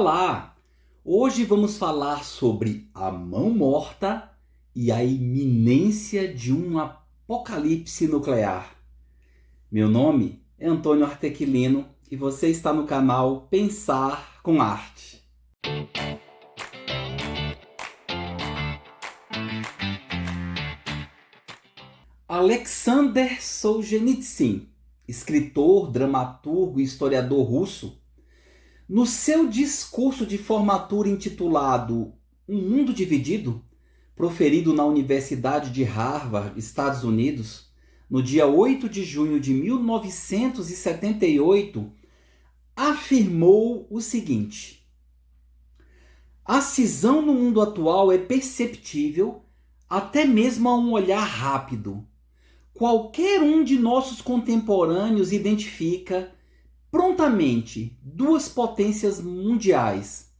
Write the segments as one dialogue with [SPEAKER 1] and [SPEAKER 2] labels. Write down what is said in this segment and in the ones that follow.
[SPEAKER 1] Olá! Hoje vamos falar sobre a mão morta e a iminência de um apocalipse nuclear. Meu nome é Antônio Artequilino e você está no canal Pensar com Arte. Alexander Solzhenitsyn, escritor, dramaturgo e historiador russo, no seu discurso de formatura intitulado Um Mundo Dividido, proferido na Universidade de Harvard, Estados Unidos, no dia 8 de junho de 1978, afirmou o seguinte: a cisão no mundo atual é perceptível até mesmo a um olhar rápido. Qualquer um de nossos contemporâneos identifica prontamente duas potências mundiais,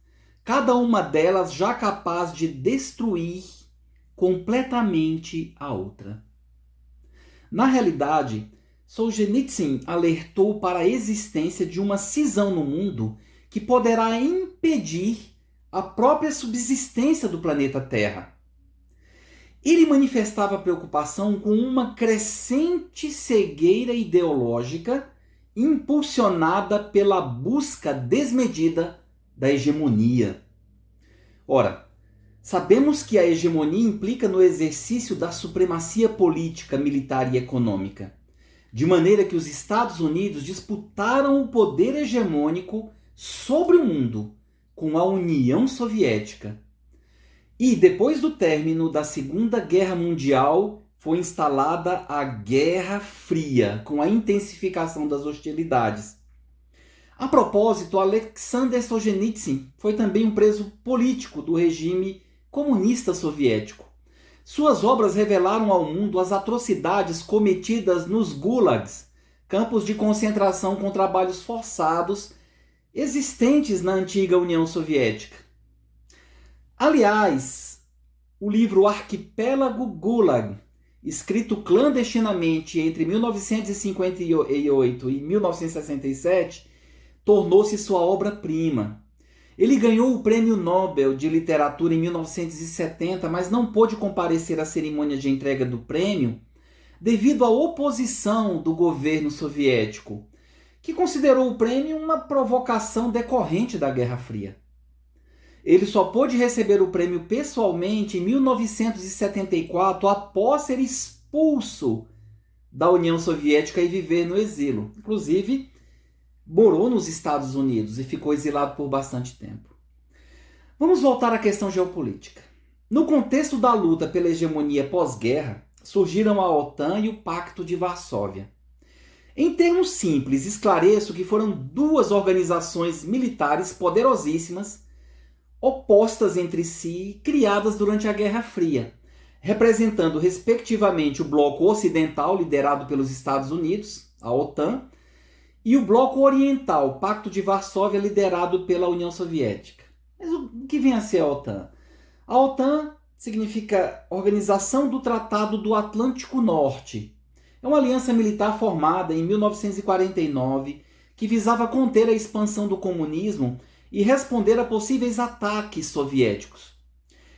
[SPEAKER 1] cada uma delas já capaz de destruir completamente a outra. Na realidade, Solzhenitsyn alertou para a existência de uma cisão no mundo que poderá impedir a própria subsistência do planeta Terra. Ele manifestava preocupação com uma crescente cegueira ideológica impulsionada pela busca desmedida da hegemonia. Ora, sabemos que a hegemonia implica no exercício da supremacia política, militar e econômica, de maneira que os Estados Unidos disputaram o poder hegemônico sobre o mundo com a União Soviética. E depois do término da Segunda Guerra Mundial, foi instalada a Guerra Fria, com a intensificação das hostilidades. A propósito, Alexander Solzhenitsyn foi também um preso político do regime comunista soviético. Suas obras revelaram ao mundo as atrocidades cometidas nos gulags, campos de concentração com trabalhos forçados, existentes na antiga União Soviética. Aliás, o livro Arquipélago Gulag, escrito clandestinamente entre 1958 e 1967, tornou-se sua obra-prima. Ele ganhou o Prêmio Nobel de Literatura em 1970, mas não pôde comparecer à cerimônia de entrega do prêmio devido à oposição do governo soviético, que considerou o prêmio uma provocação decorrente da Guerra Fria. Ele só pôde receber o prêmio pessoalmente em 1974, após ser expulso da União Soviética e viver no exílio. Inclusive, morou nos Estados Unidos e ficou exilado por bastante tempo. Vamos voltar à questão geopolítica. No contexto da luta pela hegemonia pós-guerra, surgiram a OTAN e o Pacto de Varsóvia. Em termos simples, esclareço que foram duas organizações militares poderosíssimas opostas entre si, criadas durante a Guerra Fria, representando respectivamente o bloco ocidental, liderado pelos Estados Unidos, a OTAN, e o bloco oriental, o Pacto de Varsóvia, liderado pela União Soviética. Mas o que vem a ser a OTAN? A OTAN significa Organização do Tratado do Atlântico Norte. É uma aliança militar formada em 1949 que visava conter a expansão do comunismo e responder a possíveis ataques soviéticos.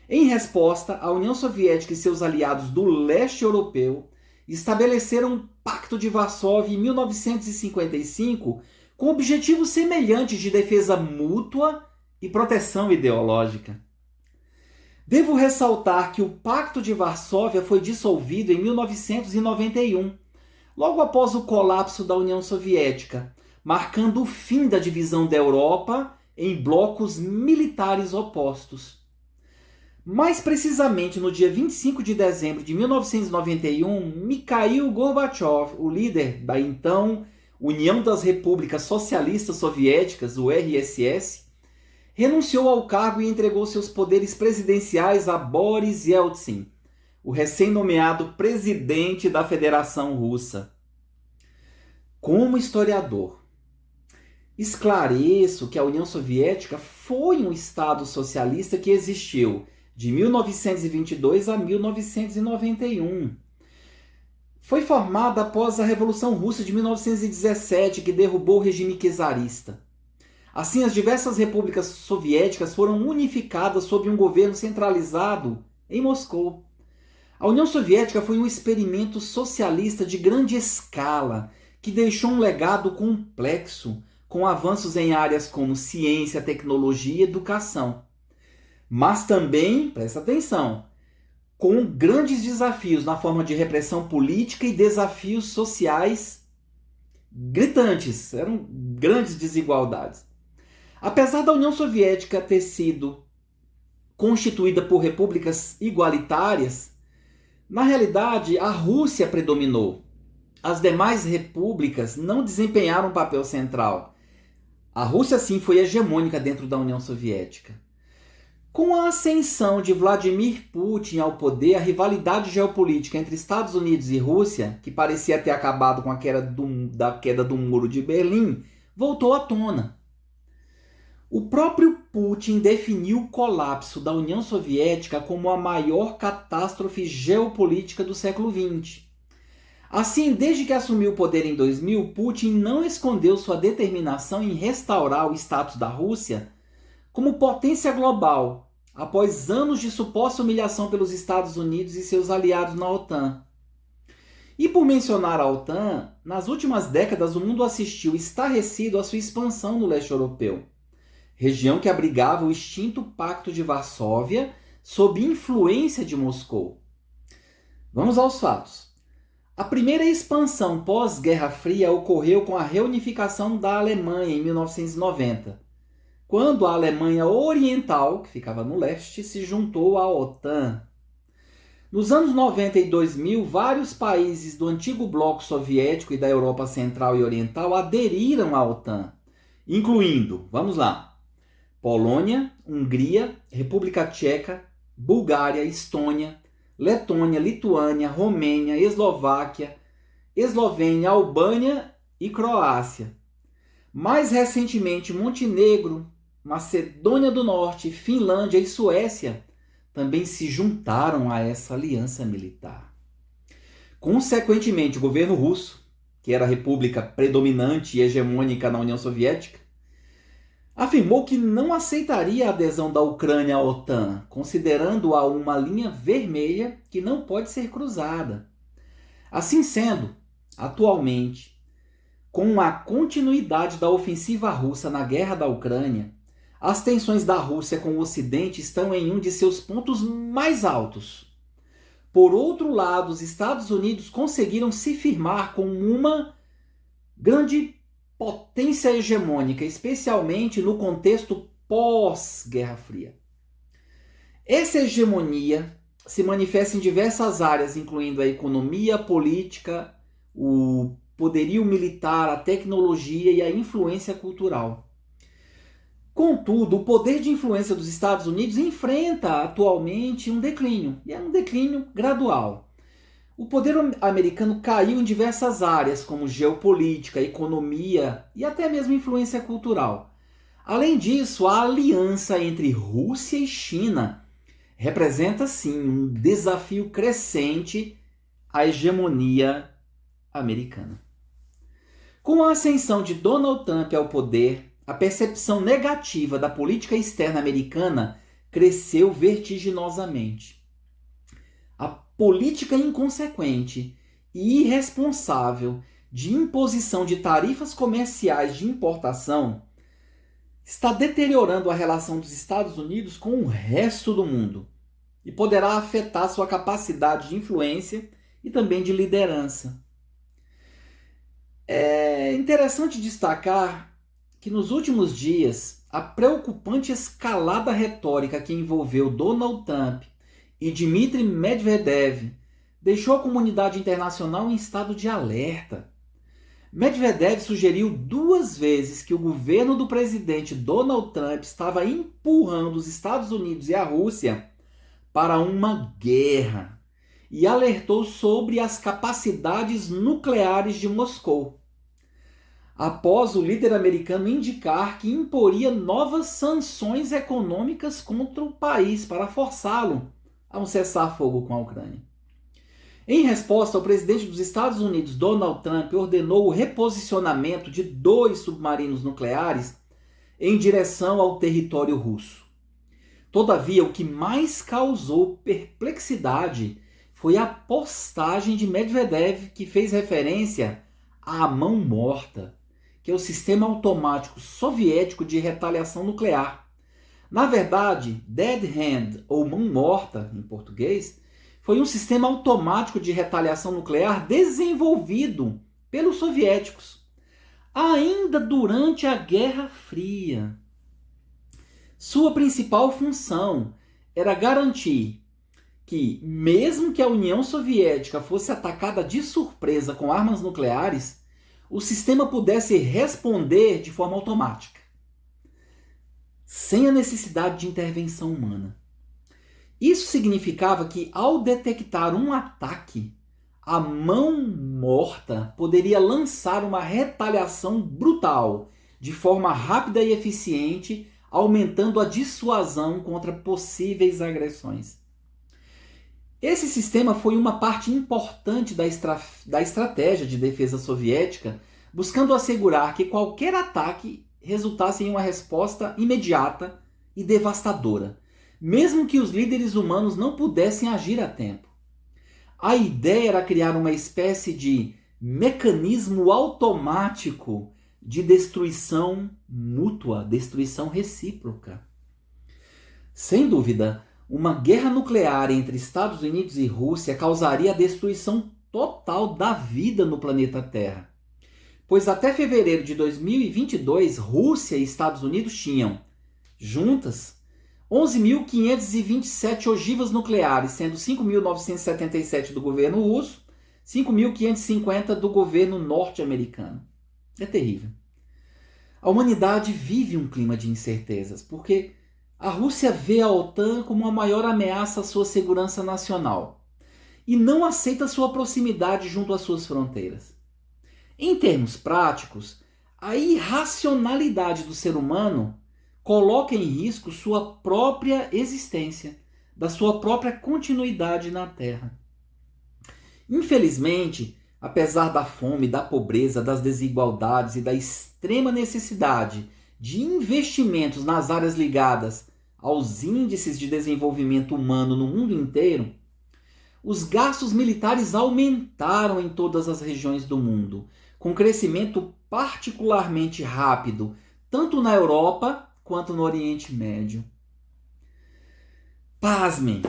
[SPEAKER 1] Em resposta, a União Soviética e seus aliados do leste europeu estabeleceram um Pacto de Varsóvia em 1955 com objetivos semelhantes de defesa mútua e proteção ideológica. Devo ressaltar que o Pacto de Varsóvia foi dissolvido em 1991, logo após o colapso da União Soviética, marcando o fim da divisão da Europa em blocos militares opostos. Mais precisamente, no dia 25 de dezembro de 1991, Mikhail Gorbachev, o líder da então União das Repúblicas Socialistas Soviéticas, o RSS, renunciou ao cargo e entregou seus poderes presidenciais a Boris Yeltsin, o recém-nomeado presidente da Federação Russa. Como historiador, esclareço que a União Soviética foi um Estado socialista que existiu de 1922 a 1991. Foi formada após a Revolução Russa de 1917, que derrubou o regime czarista. Assim, as diversas repúblicas soviéticas foram unificadas sob um governo centralizado em Moscou. A União Soviética foi um experimento socialista de grande escala que deixou um legado complexo, com avanços em áreas como ciência, tecnologia e educação. Mas também, presta atenção, com grandes desafios na forma de repressão política e desafios sociais gritantes. Eram grandes desigualdades. Apesar da União Soviética ter sido constituída por repúblicas igualitárias, na realidade a Rússia predominou. As demais repúblicas não desempenharam um papel central. A Rússia, sim, foi hegemônica dentro da União Soviética. Com a ascensão de Vladimir Putin ao poder, a rivalidade geopolítica entre Estados Unidos e Rússia, que parecia ter acabado com a queda do Muro de Berlim, voltou à tona. O próprio Putin definiu o colapso da União Soviética como a maior catástrofe geopolítica do século XX. Assim, desde que assumiu o poder em 2000, Putin não escondeu sua determinação em restaurar o status da Rússia como potência global, após anos de suposta humilhação pelos Estados Unidos e seus aliados na OTAN. E por mencionar a OTAN, nas últimas décadas o mundo assistiu estarrecido à sua expansão no leste europeu, região que abrigava o extinto Pacto de Varsóvia sob influência de Moscou. Vamos aos fatos. A primeira expansão pós-Guerra Fria ocorreu com a reunificação da Alemanha em 1990, quando a Alemanha Oriental, que ficava no leste, se juntou à OTAN. Nos anos 90 e 2000, vários países do antigo bloco soviético e da Europa Central e Oriental aderiram à OTAN, incluindo, vamos lá, Polônia, Hungria, República Tcheca, Bulgária, Estônia, Letônia, Lituânia, Romênia, Eslováquia, Eslovênia, Albânia e Croácia. Mais recentemente, Montenegro, Macedônia do Norte, Finlândia e Suécia também se juntaram a essa aliança militar. Consequentemente, o governo russo, que era a república predominante e hegemônica na União Soviética, afirmou que não aceitaria a adesão da Ucrânia à OTAN, considerando-a uma linha vermelha que não pode ser cruzada. Assim sendo, atualmente, com a continuidade da ofensiva russa na guerra da Ucrânia, as tensões da Rússia com o Ocidente estão em um de seus pontos mais altos. Por outro lado, os Estados Unidos conseguiram se firmar como uma grande potência hegemônica, especialmente no contexto pós-Guerra Fria. Essa hegemonia se manifesta em diversas áreas, incluindo a economia, a política, o poderio militar, a tecnologia e a influência cultural. Contudo, o poder de influência dos Estados Unidos enfrenta atualmente um declínio, e é um declínio gradual. O poder americano caiu em diversas áreas, como geopolítica, economia e até mesmo influência cultural. Além disso, a aliança entre Rússia e China representa, sim, um desafio crescente à hegemonia americana. Com a ascensão de Donald Trump ao poder, a percepção negativa da política externa americana cresceu vertiginosamente. A política inconsequente e irresponsável de imposição de tarifas comerciais de importação está deteriorando a relação dos Estados Unidos com o resto do mundo e poderá afetar sua capacidade de influência e também de liderança. É interessante destacar que nos últimos dias a preocupante escalada retórica que envolveu Donald Trump e Dmitry Medvedev deixou a comunidade internacional em estado de alerta. Medvedev sugeriu 2 vezes que o governo do presidente Donald Trump estava empurrando os Estados Unidos e a Rússia para uma guerra e alertou sobre as capacidades nucleares de Moscou, após o líder americano indicar que imporia novas sanções econômicas contra o país para forçá-lo a um cessar-fogo com a Ucrânia. Em resposta, o presidente dos Estados Unidos, Donald Trump, ordenou o reposicionamento de 2 submarinos nucleares em direção ao território russo. Todavia, o que mais causou perplexidade foi a postagem de Medvedev, que fez referência à mão morta, que é o sistema automático soviético de retaliação nuclear. Na verdade, Dead Hand, ou mão morta em português, foi um sistema automático de retaliação nuclear desenvolvido pelos soviéticos, ainda durante a Guerra Fria. Sua principal função era garantir que, mesmo que a União Soviética fosse atacada de surpresa com armas nucleares, o sistema pudesse responder de forma automática, sem a necessidade de intervenção humana. Isso significava que, ao detectar um ataque, a mão morta poderia lançar uma retaliação brutal, de forma rápida e eficiente, aumentando a dissuasão contra possíveis agressões. Esse sistema foi uma parte importante da estratégia de defesa soviética, buscando assegurar que qualquer ataque resultasse em uma resposta imediata e devastadora, mesmo que os líderes humanos não pudessem agir a tempo. A ideia era criar uma espécie de mecanismo automático de destruição mútua, destruição recíproca. Sem dúvida, uma guerra nuclear entre Estados Unidos e Rússia causaria a destruição total da vida no planeta Terra, pois até fevereiro de 2022, Rússia e Estados Unidos tinham, juntas, 11.527 ogivas nucleares, sendo 5.977 do governo russo, 5.550 do governo norte-americano. É terrível. A humanidade vive um clima de incertezas, porque a Rússia vê a OTAN como a maior ameaça à sua segurança nacional e não aceita sua proximidade junto às suas fronteiras. Em termos práticos, a irracionalidade do ser humano coloca em risco sua própria existência, da sua própria continuidade na Terra. Infelizmente, apesar da fome, da pobreza, das desigualdades e da extrema necessidade de investimentos nas áreas ligadas aos índices de desenvolvimento humano no mundo inteiro, os gastos militares aumentaram em todas as regiões do mundo, com crescimento particularmente rápido, tanto na Europa quanto no Oriente Médio. Pasmem!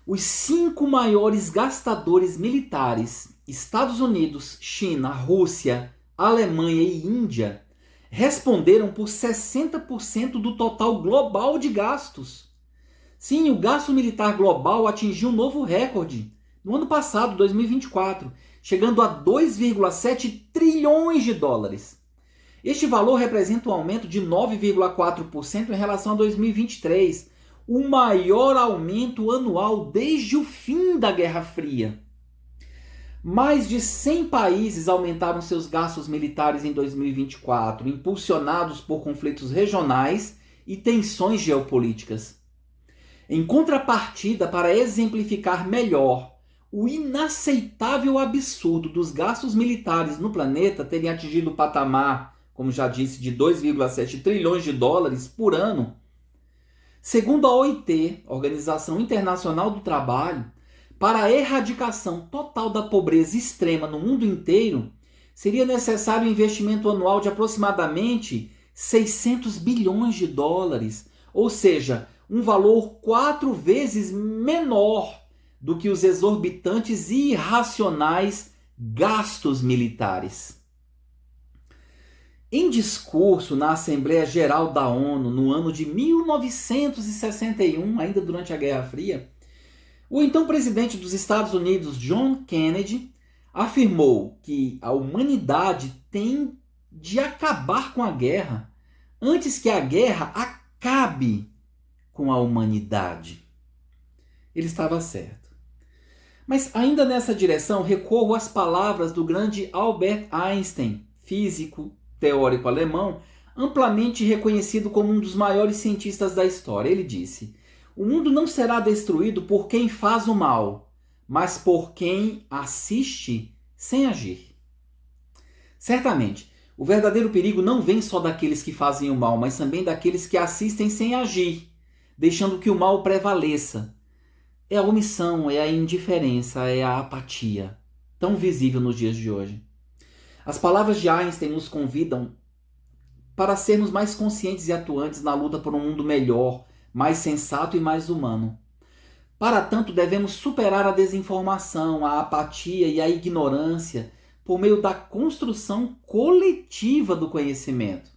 [SPEAKER 1] Os 5 maiores gastadores militares, Estados Unidos, China, Rússia, Alemanha e Índia, responderam por 60% do total global de gastos. Sim, o gasto militar global atingiu um novo recorde no ano passado, 2024, chegando a 2,7 trilhões de dólares. Este valor representa um aumento de 9,4% em relação a 2023, o maior aumento anual desde o fim da Guerra Fria. Mais de 100 países aumentaram seus gastos militares em 2024, impulsionados por conflitos regionais e tensões geopolíticas. Em contrapartida, para exemplificar melhor o inaceitável absurdo dos gastos militares no planeta terem atingido o patamar, como já disse, de 2,7 trilhões de dólares por ano, segundo a OIT, Organização Internacional do Trabalho, para a erradicação total da pobreza extrema no mundo inteiro, seria necessário um investimento anual de aproximadamente 600 bilhões de dólares, ou seja, um valor 4 vezes menor do que os exorbitantes e irracionais gastos militares. Em discurso na Assembleia Geral da ONU no ano de 1961, ainda durante a Guerra Fria, o então presidente dos Estados Unidos, John Kennedy, afirmou que a humanidade tem de acabar com a guerra antes que a guerra acabe com a humanidade. Ele estava certo. Mas ainda nessa direção, recorro às palavras do grande Albert Einstein, físico, teórico alemão, amplamente reconhecido como um dos maiores cientistas da história. Ele disse: o mundo não será destruído por quem faz o mal, mas por quem assiste sem agir. Certamente, O verdadeiro perigo não vem só daqueles que fazem o mal, mas também daqueles que assistem sem agir, deixando que o mal prevaleça. É a omissão, é a indiferença, é a apatia, tão visível nos dias de hoje. As palavras de Einstein nos convidam para sermos mais conscientes e atuantes na luta por um mundo melhor, mais sensato e mais humano. Para tanto, devemos superar a desinformação, a apatia e a ignorância por meio da construção coletiva do conhecimento.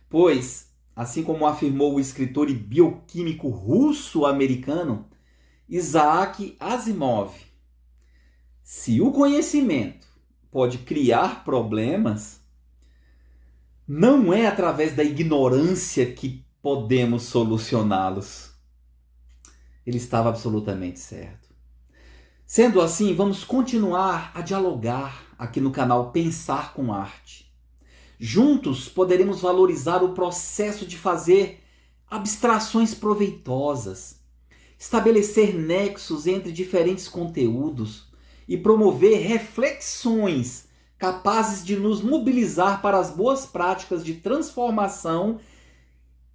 [SPEAKER 1] Pois, assim como afirmou o escritor e bioquímico russo-americano Isaac Asimov, se o conhecimento pode criar problemas, não é através da ignorância que podemos solucioná-los. Ele estava absolutamente certo. Sendo assim, vamos continuar a dialogar aqui no canal Pensar com Arte. Juntos poderemos valorizar o processo de fazer abstrações proveitosas, estabelecer nexos entre diferentes conteúdos e promover reflexões capazes de nos mobilizar para as boas práticas de transformação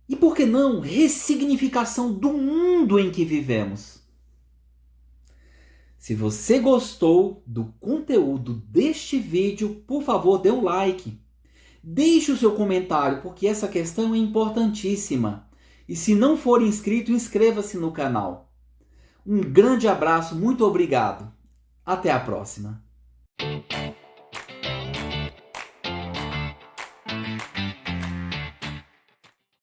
[SPEAKER 1] e, por que não, ressignificação do mundo em que vivemos. Se você gostou do conteúdo deste vídeo, por favor, dê um like. Deixe o seu comentário, porque essa questão é importantíssima. E se não for inscrito, inscreva-se no canal. Um grande abraço, muito obrigado. Até a próxima.